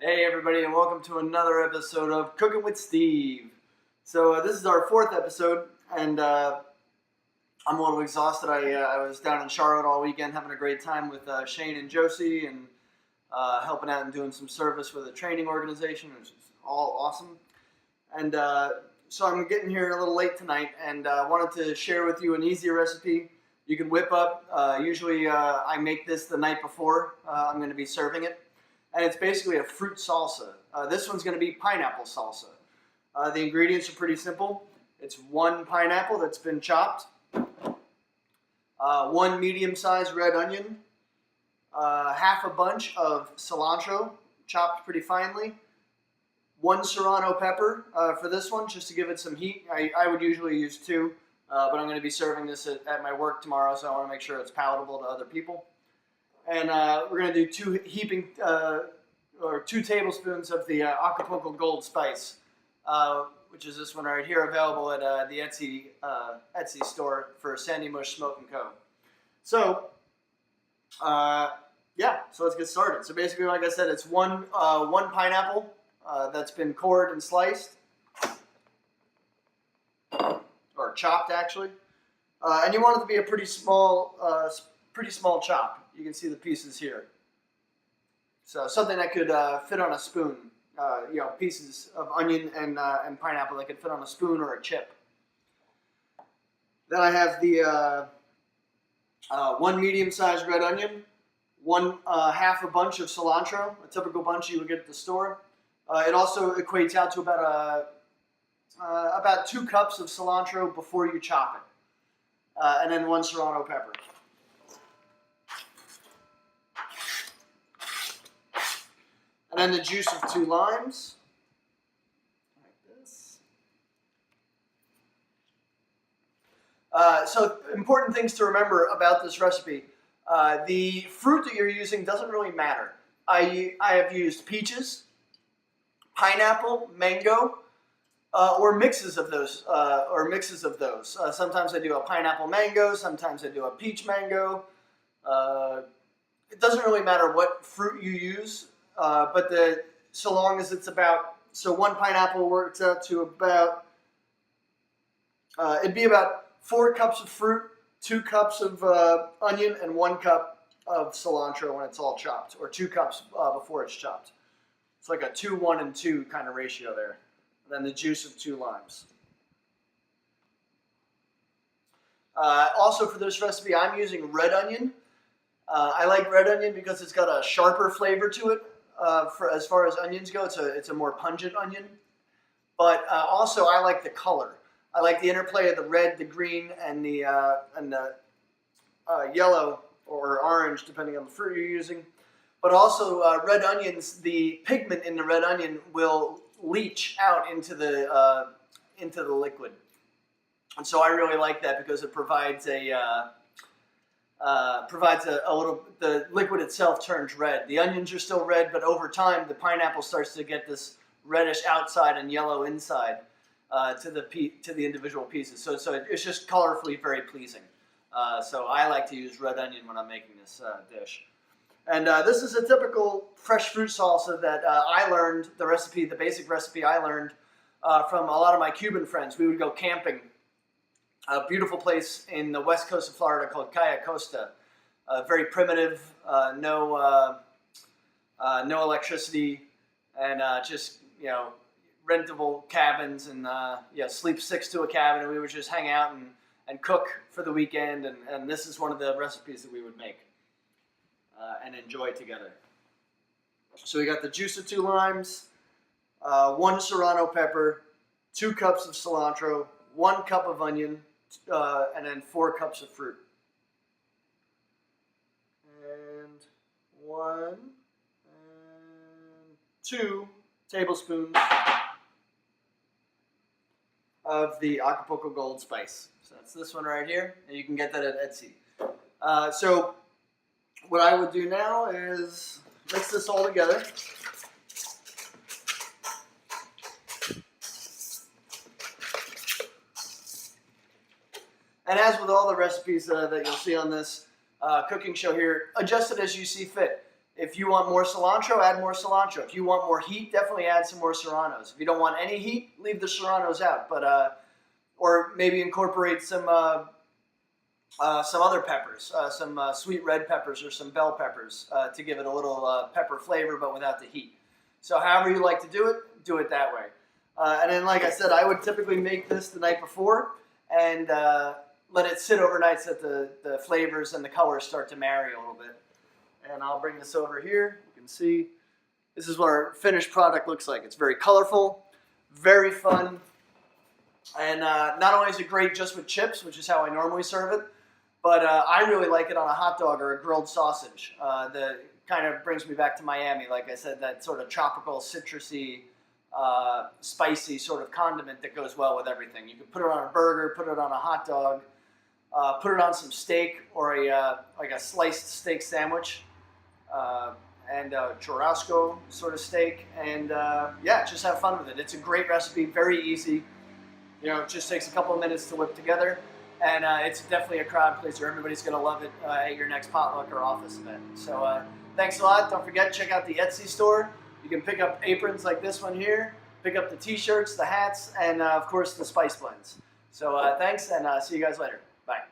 Hey everybody, and welcome to another episode of Cooking with Steve. So this is our fourth episode, and I'm a little exhausted. I was down in Charlotte all weekend having a great time with Shane and Josie, and helping out and doing some service with a training organization, which is all awesome. And so I'm getting here a little late tonight, and wanted to share with you an easy recipe you can whip up. Usually I make this the night before I'm going to be serving it. And it's basically a fruit salsa. This one's going to be pineapple salsa. The ingredients are pretty simple. It's one pineapple that's been chopped, one medium-sized red onion, half a bunch of cilantro chopped pretty finely, one serrano pepper for this one just to give it some heat. I would usually use two, but I'm going to be serving this at my work tomorrow, so I want to make sure it's palatable to other people. And we're going to do two tablespoons of the Acapulco Gold Spice, which is this one right here, available at the Etsy store for Sandy Mush Smoke & Co. So, so let's get started. So basically, like I said, it's one pineapple that's been cored and sliced, or chopped actually, and you want it to be a pretty small chop. You can see the pieces here. So something that could fit on a spoon. Pieces of onion and pineapple that could fit on a spoon or a chip. Then I have the one medium-sized red onion, one half a bunch of cilantro, a typical bunch you would get at the store. It also equates out to about 2 cups of cilantro before you chop it, and then one serrano pepper. And then the juice of 2 limes, like this. So important things to remember about this recipe. The fruit that you're using doesn't really matter. I have used peaches, pineapple, mango, or mixes of those. Sometimes I do a pineapple mango, sometimes I do a peach mango. It doesn't really matter what fruit you use. So long as it's one pineapple works out to it'd be about 4 cups of fruit, 2 cups of onion, and 1 cup of cilantro when it's all chopped, or 2 cups before it's chopped. It's like a 2, 1, and 2 kind of ratio there. And then the juice of 2 limes. Also for this recipe, I'm using red onion. I like red onion because it's got a sharper flavor to it. As far as onions go, it's a more pungent onion. But also, I like the color. I like the interplay of the red, the green, and the yellow or orange, depending on the fruit you're using. But also, red onions, the pigment in the red onion will leach out into the liquid, and so I really like that because it provides a little. The liquid itself turns red. The onions are still red, but over time, the pineapple starts to get this reddish outside and yellow inside to the individual pieces. So it's just colorfully very pleasing. So I like to use red onion when I'm making this dish. And this is a typical fresh fruit salsa that I learned the basic recipe I learned from a lot of my Cuban friends. We would go camping. A beautiful place in the west coast of Florida called Cayo Costa. Very primitive, no electricity, and just rentable cabins, and sleep 6 to a cabin, and we would just hang out and cook for the weekend, and this is one of the recipes that we would make and enjoy together. So we got the juice of 2 limes, 1 serrano pepper, 2 cups of cilantro, 1 cup of onion, and then 4 cups of fruit. And 1 and 2 tablespoons of the Acapulco Gold Spice. So that's this one right here, and you can get that at Etsy. So what I would do now is mix this all together. And as with all the recipes that you'll see on this cooking show here, adjust it as you see fit. If you want more cilantro, add more cilantro. If you want more heat, definitely add some more serranos. If you don't want any heat, leave the serranos out. But or maybe incorporate some other peppers, some sweet red peppers or some bell peppers to give it a little pepper flavor, but without the heat. So however you like to do it that way. And then, like I said, I would typically make this the night before and let it sit overnight so that the flavors and the colors start to marry a little bit. And I'll bring this over here. You can see this is what our finished product looks like. It's very colorful, very fun, and not only is it great just with chips, which is how I normally serve it, but I really like it on a hot dog or a grilled sausage. The kind of brings me back to Miami, like I said, that sort of tropical, citrusy, spicy sort of condiment that goes well with everything. You can put it on a burger, put it on a hot dog, put it on some steak or like a sliced steak sandwich. And churrasco sort of steak, and yeah, just have fun with it. It's a great recipe, very easy. You know, it just takes a couple of minutes to whip together, and it's definitely a crowd pleaser. Everybody's going to love it at your next potluck or office event. So thanks a lot. Don't forget, check out the Etsy store. You can pick up aprons like this one here, pick up the t-shirts, the hats, and of course the spice blends. So thanks, and see you guys later. Bye.